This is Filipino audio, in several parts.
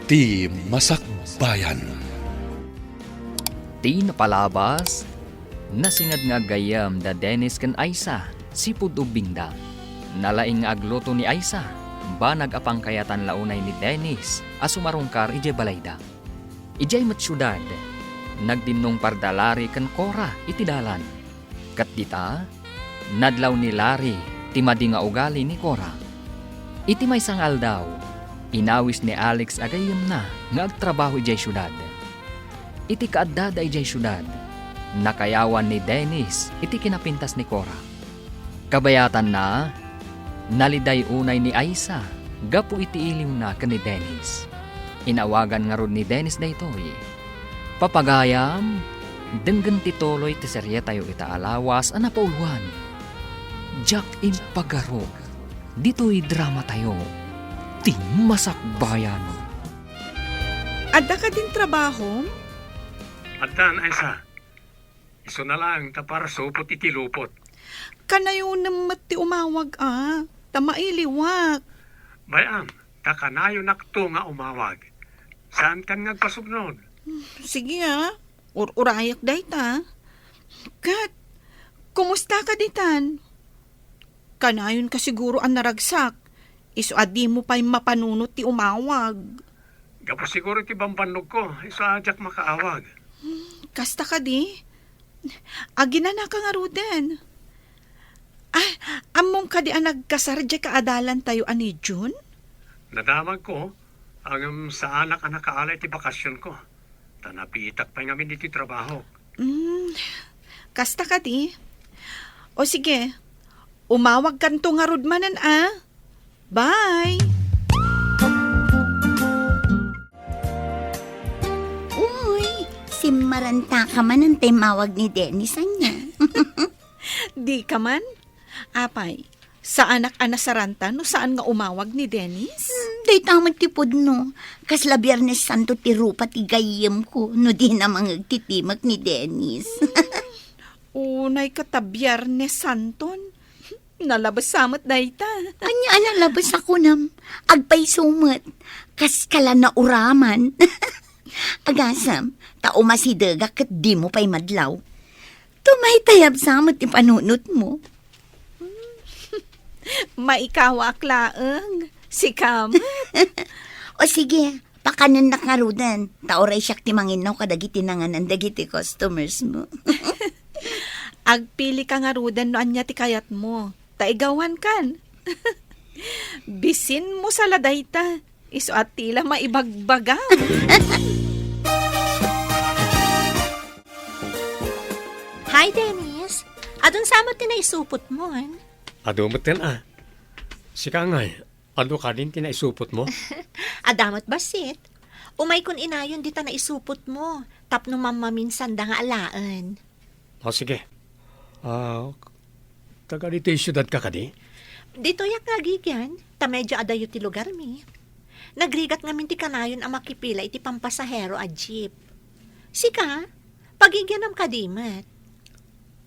Ti Masakbayan. Ti napalabas, nasingad nga gayam da Dennis ken Aisa, sipud ubingda. Nalaing nga agluto ni Aisa, banag apang kayatan launay ni Dennis, asumarungkar ije balayda. Ijay matsyudad, nagdinong pardalari ken Cora iti dalan. Kat dita, nadlaw ni Larry, ti madi nga ugali ni Cora. Iti may sangal daw, inawis ni Alex agayam na nga agtrabaho ijay syudad. Iti kaadada ijay syudad, nakayawan ni Dennis iti kinapintas ni Cora. Kabayatan na, naliday unay ni Aisa, gapu iti iliw na ka ni Dennis. Inawagan nga ron ni Dennis daytoy. Papagayam, denggan tituloy ti serye tayo ita alawas anapauluan. Jack in Pagaro, dito'y drama tayo. Ti Masakbayan. Adda ka din trabaho? Addan, Aisa. Iso na lang, tapar supot iti lupot. Kanayo namat ti umawag tamailiwak. Bayam, takanayo nakto nga umawag. Saan kan ngagpasubnod? Sige urayak dayta. Kat, kumusta ka ditan? Kanayon ka siguro ang naragsak. Iso adi mo pa'y mapanunot ti umawag. Gapo siguro ti bambanog ko, iso ajak makaawag. Kasta ka di? Agina na ka nga ruden. Among ka di ang nagkasardya kaadalan tayo ani June? Nadamag ko, ang sa anak kaalay ti bakasyon ko. Tanapitak pa ngamin iti trabaho. Kasta ka di? O sige, umawag kanto nga rudmanan Bye! Uy, simaranta ka man ang timawag ni Dennis niya. Di ka man? Apay, sa anak-ana saranta no saan nga umawag ni Dennis? Day tamat tipod no. Kasla Biyernes Santo ti rupa ti gayem ko no di na mangagtitimak ni Dennis. Unay katabyar ni Santon. Nalabas samot dayta. Anya labas ako nam. Agpay sumot. Kas kala na uraman. Agasam, tao masidaga kat di mo pa'y madlaw. Tumaytayab samot ipanunot mo. Maikawa aklaang. Si Kam. O sige, pakanan na karudan. Taoray siyak ti manginaw kadagiti nanganan dagiti customers mo. Agpili ka nga rudan no anya ti kayat mo. Taigawan kan. Bisin mo sa ladayta. Iso at tila maibagbagaw. Hi, Dennis. Adun samot tinaisupot mo, Adumot yan Sika ngay, ado ka din tinaisupot mo? Adamot basit. Umay kun inayon dita na isupot mo. Tapno mamaminsan da nga alaan. O sige. Taga dito yung syudad ka kadi? Dito yak nagigyan. Ta medyo adayo ti lugar mi. Nagrigat ngamin ti kanayon ang makipila iti pampasahero a jeep. Sika, pagigyan am kadimat.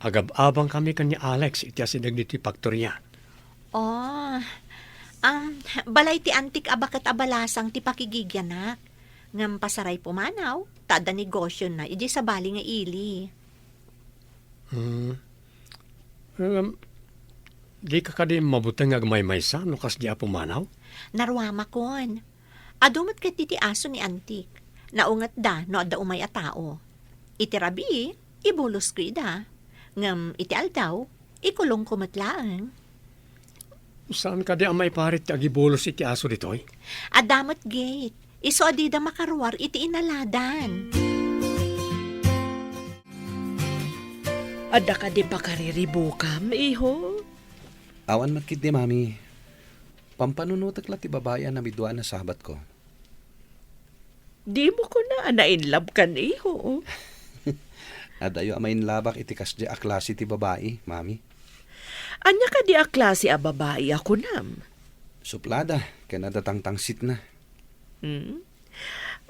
Agab-abang kami kanya Alex, iti asidag dito yung faktorya. Oh, balay ti antik abakat abalasang ti pakigigyanak. Ngam pasaray pumanaw, tada negosyo na, iji sa bali nga ili. Di ka kadi mabutang agmay-maysa no kas di apumanaw? Narwama kon. Adumot ket ti aso ni antik. Naungat da no adda umay a tao. Iti rabi, ibulos ko ida. Ngam iti aldaw, ikulong kumatlaang. Saan ka di ang may parit ti agibulos iti aso ditoy? Adamot gate. Iso adida makaruar iti inaladan. Adda ka di pa kariribukam, iho? Awan matkid di mami. Pampanunutak la ti babayan na midwa na sabat ko. Di mo ko na na-inlove kan, iho. Adayo amain labak iti kasdi a klase ti babae, mami. Anya ka di a klase a babae ako nam. Suplada, kaya nadatangtangsit na.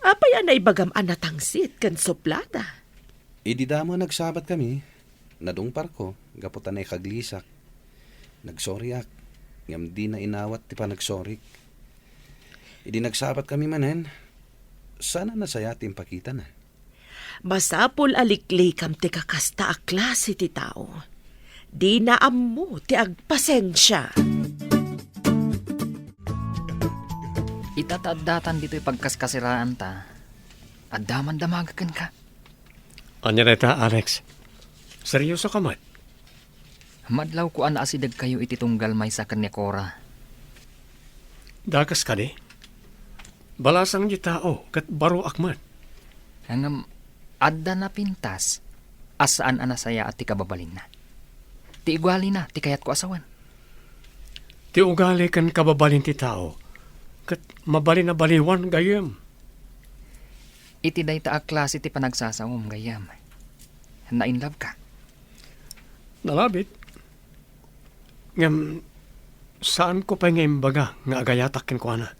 Apay anay bagam anatangsit kan soplada. Idi damo nagsabat kami. Nadungpar ko, gaputan ay kaglisak. Nagsoryak, ngam di na inawat ti panagsorik. Idi nagsabat kami manen, sana nasaya timpakita na. Masapol alikli kam ti kakasta a klase ti tao. Di na ammo ti agpasensya. Itatadatan dito'y pagkaskasiraan ta. At daman-damagakan ka. Anya reta, Alex. Seryoso ka man? Madlaw ko ana asidag kayo iti tunggal may sa kanya Cora. Dakas ka ni? Balasang di tao, kat baro akman. Hangam, adda na pintas. Asaan anasaya at ti kababalin na. Ti igwali na, ti kayat ko asawan. Ti ugali kan kababalin ti tao, kat mabalin na baliwan gayem. Iti day ta a klase ti panagsasawom gayam. Na in love ka. Nalabit. Ngam, saan ko pa ngayon baga nga agayatakin ko na?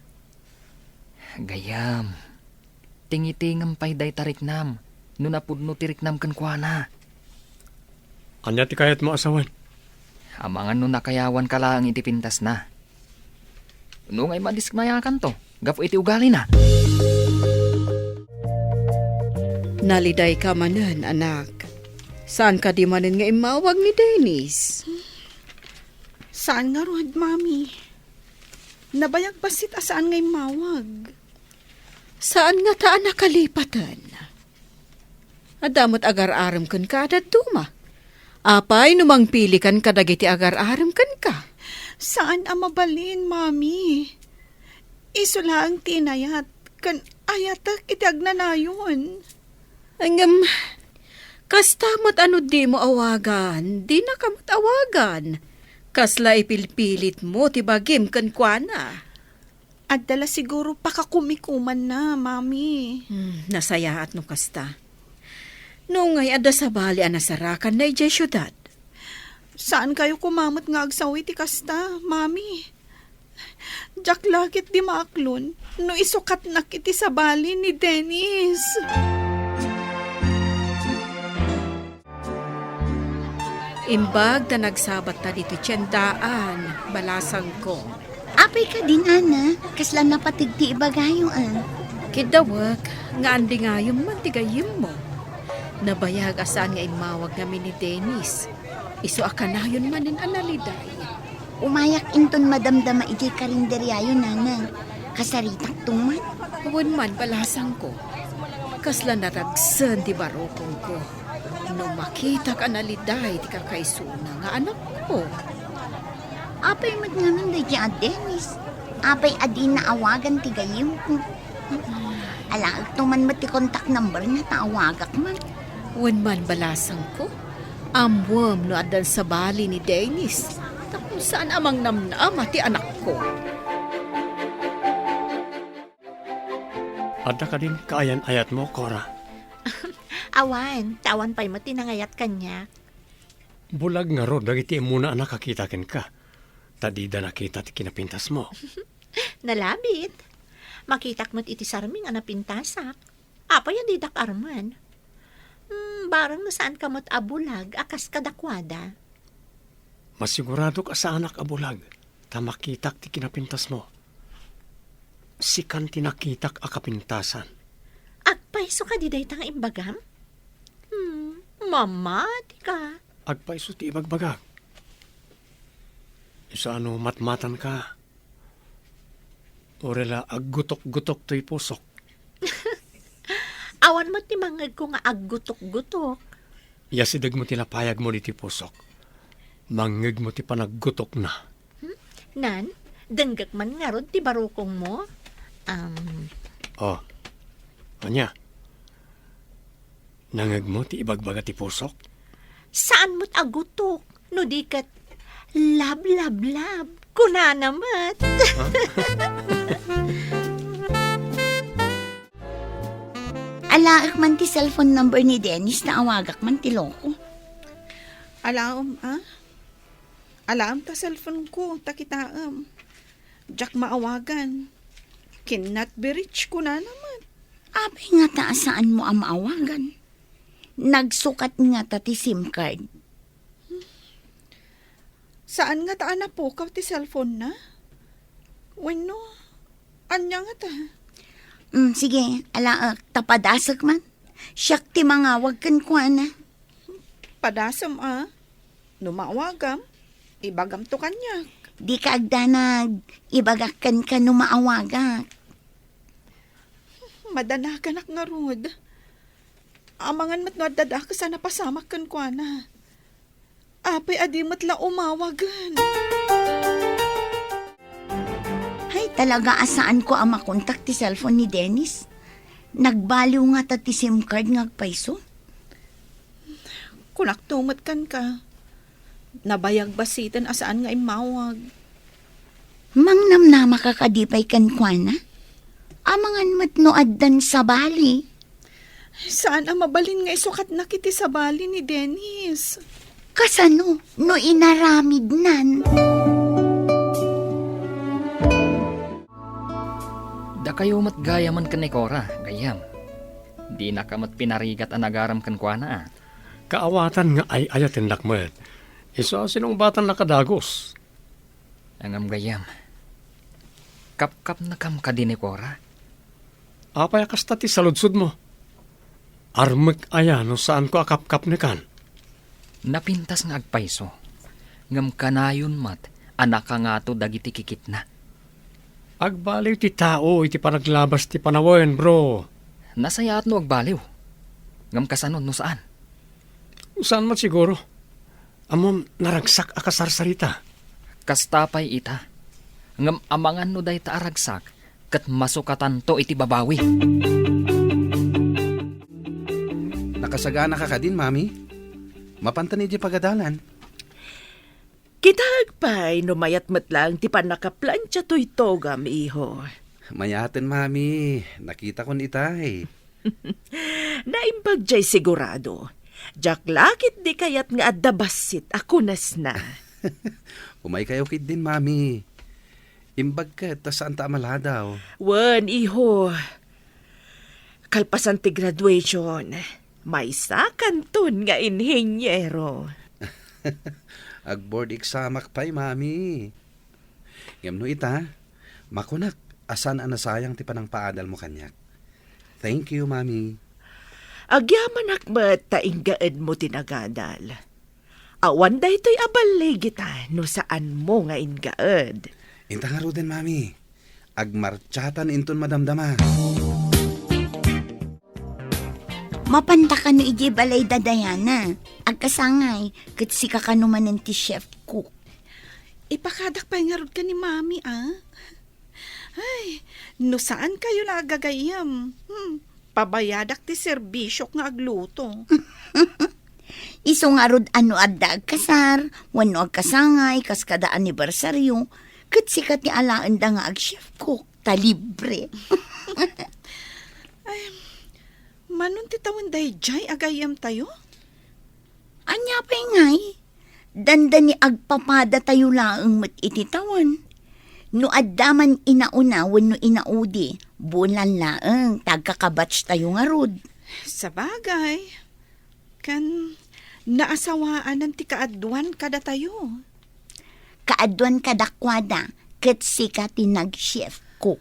Gayam. Tingitingam pa'y day tariknam. Nunapudno tiriknam kan kwa na. Anya ti kayat mo asawan? Amangan no nakayawan ka lang iti pintas na. No ngay madiskmayakan to. Gapo iti ugali na. Naliday ka manan, anak. Saan ka di manan nga imawag ni Dennis? Saan nga rod, mami? Nabayag basit asaan nga imawag? Saan nga taan nakalipatan? Adamot agar-aram kan ka adat duma. Apay numang pili kan kadagiti agar-aram kan ka. Saan ang mabalin, mami? Isula ang tinayat kan ayatak iti agnanayon. Angam, kastamot ano di mo awagan, di na kamot awagan. Kasla ipilpilit mo, tibagim kan kwa. At dala siguro pakakumikuman na, mami. Nasaya at no kasta. No ngay ada sa bali anasarakan na ijay syudad. Saan kayo kumamot nga agsawi ti kasta, mami? Jak lakit di maaklon, no isukat na kiti sa bali ni Dennis. Imbag na nagsabat ta dito tiyandaan, balasang ko. Apay ka din, ana. Kasla napatigti ibagayo, Kidawag, nga andi nga yung mantigayim mo. Nabayag asaan nga imawag namin ni Dennis. Iso akanayon manin analiday. Umayak inton madamdama iti karinderyayo, nana. Kasaritak tuman. Huwag man balasang ko. Kasla naragsan di barokong ko. No makita ka naliday di kakaisuna nga anak ko. Apay mat nga nun day Dennis. Apay adi na awagan ti gayim ko. Alaag tuman mat ti contact number na taawagak man. Huwag man balasang ko. Amwam no adan sa bali ni Dennis. Tapos saan amang namnaam ti anak ko. Adda ka din kaayan ayat mo, Cora. Awan, tawan pa'y matinangayat kanya. Bulag nga ro, dagiti muna nakakitakin ka. Tadida nakita ti kinapintas mo. Nalabit. Makitak mo't iti sarming anapintasak. Apay didak arman. Barang na saan ka mo't abulag, akas kadakwada. Masigurado ka sa anak abulag. Tamakitak ti kinapintas mo. Sikan tinakitak akapintasan. Agpaiso ka di day tang imbagam? Mama, di ka. Agpaiso ti ibagbagag. Isa ano matmatan ka. Orela aggutok-gutok to'y pusok. Awan mo ti mangag ko nga aggutok-gutok. Yasidag mo tinapayag mo ni ti pusok. Mangag mo ti panaggutok na. Nan, denggak man nga rod ti barukong mo. Oh, anya? Nangag mo ti ibagbaga ti pusok? Saan mo't agutok? No di kat lab. Kuna naman. Alaak man ti cellphone number ni Dennis na awagak man ti loko. Alaam, Alaam ta cellphone ko, takitaam. Jak maawagan. Cannot be reached ko na naman. Apay nga ta saan mo ang maawagan. Nagsukat nga ta ti SIM card. Saan nga taan na po ka ti cellphone na? Bueno, anya nga ta? Sige, alaak, tapadasak man. Siyak ti mangawag kan kwa na. Padasam numawagam, ibagam to kanya. Di ka agdanag, ibagakan ka numaawagak. Madanagan nga rod. Amangan mat no dadak sa napasamak kan kwa na. Apay adi matla umawagan. Hay, talaga asaan ko ang makontak ti cellphone ni Dennis? Nagbaliw nga ta ti SIM card nga agpaiso. Kunak tumat kan ka. Nabayag basitan asaan nga imawag. Mangnamnama ka kadipay kan kwa na? Amangan mat no addan sa bali. Saan ang mabalin nga isukat na kiti sa bali ni Dennis? Kasano no inaramid nan? Da kayo mat gayaman kan ni Cora, gayam. Di na ka mat pinarigat ang nagaram kan kwa na. Kaawatan nga ay ayatin lakmet. Isa sinong batang nakadagos. Angam gayam. Kap-kap na kam ka din ni Cora. Apay kasta ti saludsud mo. Armek ayano saan ko akap-kap ni kan. Napintas nga agpaiso. Ngam kanayon mat, anak ka nga to dagiti kikit na. Agbaliw ti tao iti panaglabas ti panawen, bro. Nasaya at no agbaliw. Ngam kasanon no saan? Saan mat siguro? Amom naragsak akasarsarita. Kastapay ita. Ngam amangan no day ta aragsak, kat masukatan to iti babawi. Nakasagana ka din, mami. Mapanta ni di pagadalan. Kitag pa'y numayat matlang ti panakaplansya to'y togam, iho. Mayaten, mami. Nakita ko ni itay. Naimbag jay sigurado. Jak lakit di kayat nga adabasit ako nas na. Umay kayo kid din, mami. Imbag ka, ta saan ta amaladaw. Wan, iho. Kalpasan ti graduation. May sakanton nga inhinyero. Ag-board examak pa'y, mami. Ngam no ita, makunak, asan ang nasayang ti panang paadal mo kanyak. Thank you, mami. Agyaman akmat tainggaan mo tinagadal. Awan da ito'y abalay kita no saan mo nga ingaad. Inta nga ro din, mami. Agmarchatan inton madamdama. Mapanta ka no iji balay dadayana. Agkasangay, kat si kakanumanan ti chef cook. Ipakadak pa nga rod ka ni mami, Ay, no saan kayo nagagayam? Pabayadak ti serbisyo nga agluto. Iso nga rod ano adda agkasar, wano agkasangay, kaskada anibersaryo, kat si ti alaan da nga ag chef cook, talibre. Manon ti tawon day jay agayam tayo? Anya pa ngay, danda ni agpapada tayo laang mat ititawan. No addaman inauna, wano inaudi, bulan laang, tagkakabatch tayo nga rod. Sa bagay, kan naasawaan ng ti kaadwan kada tayo. Kaadwan kadakwada, kat si ti nag-chef cook.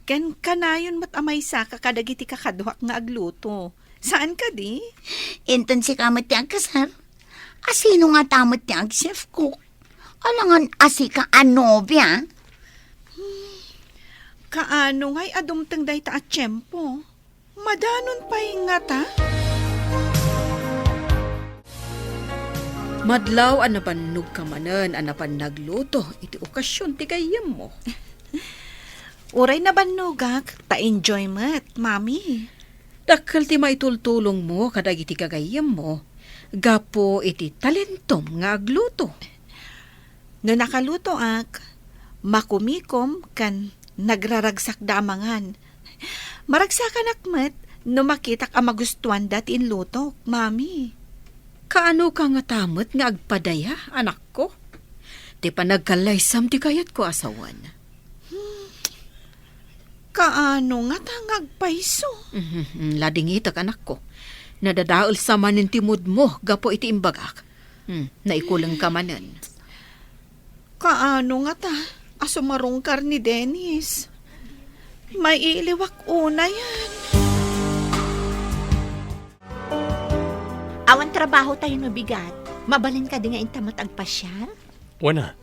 Ken kanayon mat amay sa kakadagiti kakadwak nga agluto. Saan ka di? Inton si kamat ti agkasar, asino nga tamot ti ag-chef cook? Alangan asi ka anobya. Kaano nga'y adumteng day ta at tiyempo? Madanon pa'y nga ta? Madlaw anapan nugkamanan, anapan nagluto, iti okasyon ti gayam mo. Uray na banugak, ta-enjoy mat, mami. Dakkel ti maitultulong mo kadag iti kagayam mo, gapo iti talentom nga agluto. No nakaluto ak, makumikom kan nagraragsak damangan. Maragsakan akmat, no makitak ang magustuhan dati inlutok, mami. Kaano ka nga tamot nga agpadaya, anak ko? Ti panagkalaysam ti kayat ko asawan. Kaano nga tangagpaiso? Ladingitak anak ko. Nadadaol sa manin timod mo, gapo iti imbagak. Naikulang ka manan. Kaano nga ta? Asumarungkar ni Dennis. May iliwak una yan. Awan trabaho tayo no bigat. Mabalin ka din nga intamot agpasyar. Wana,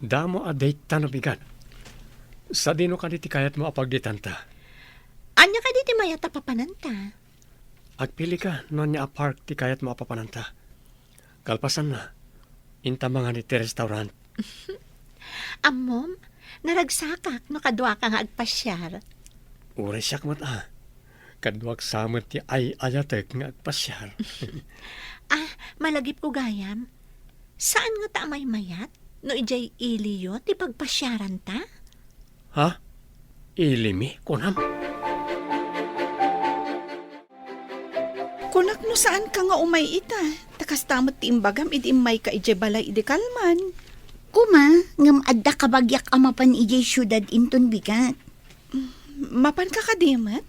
damo a date ta no bigan. Sa dino ka diti kayat mo apagditanta. Anya ka diti mayata papananta. Agpili ka no niya a park ti kayat mo apapananta. Kalpasan na, inta mga ni ti restaurant. Amom, naragsakak no kadwa ka nga agpasyar. Ure siyak mat Kadwag samot ti ay ayatek nga agpasyar. Malagip ko gayam. Saan nga ta may mayat? No ijay iliyo ti pagpasyaran ta? Ha? Ilimi, kunam. Kunak no saan ka nga umay ita? Takas tamot ti imbagam iti imay ka ije balay iti kalman. Kuma, ngam adda kabagyak amapan ijay syudad inton bigat. Mapan ka kadimat?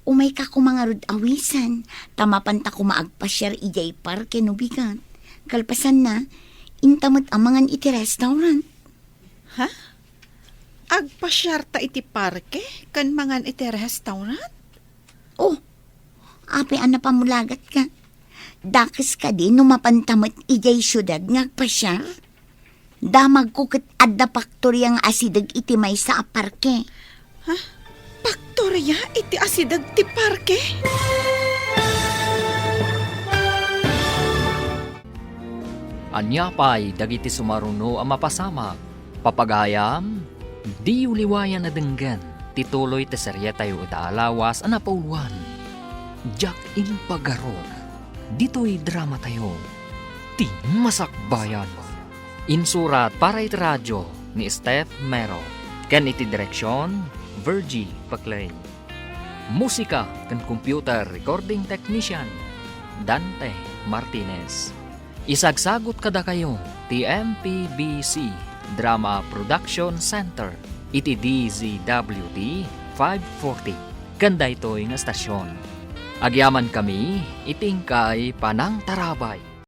Umay ka kumangarod awisan, tamapan ta kumaagpasyar ijay parke no bigat. Kalpasan na, intamot amangan iti restaurant. Ha? Agpasyar ta iti parke? Kan mangan iti restaurant? Oh, ape ana pamulagat ka. Dakis ka din numapantamot ijay syudad ngagpasyar. Damag ko ket adda paktoryang asidag iti may sa parke. Paktorya iti asidag ti parke? Anya pa'y dagiti sumaruno ang mapasamak. Papagayam, di uliwayan na denggan. Tituloy te serye tayo itaalawas ang napauluan. Jack in Pagaron. Dito'y drama tayo. Ti masakbayan mo. Insurat para iti radyo ni Steph Mero. Ken iti direksyon, Virgie Paclay. Musika ken computer recording technician, Dante Martinez. Isagsagot kada kayo ti MPBC Drama Production Center iti DZWD 540 kanda ito'y nga stasyon. Agyaman kami itingkay Panang Tarabay.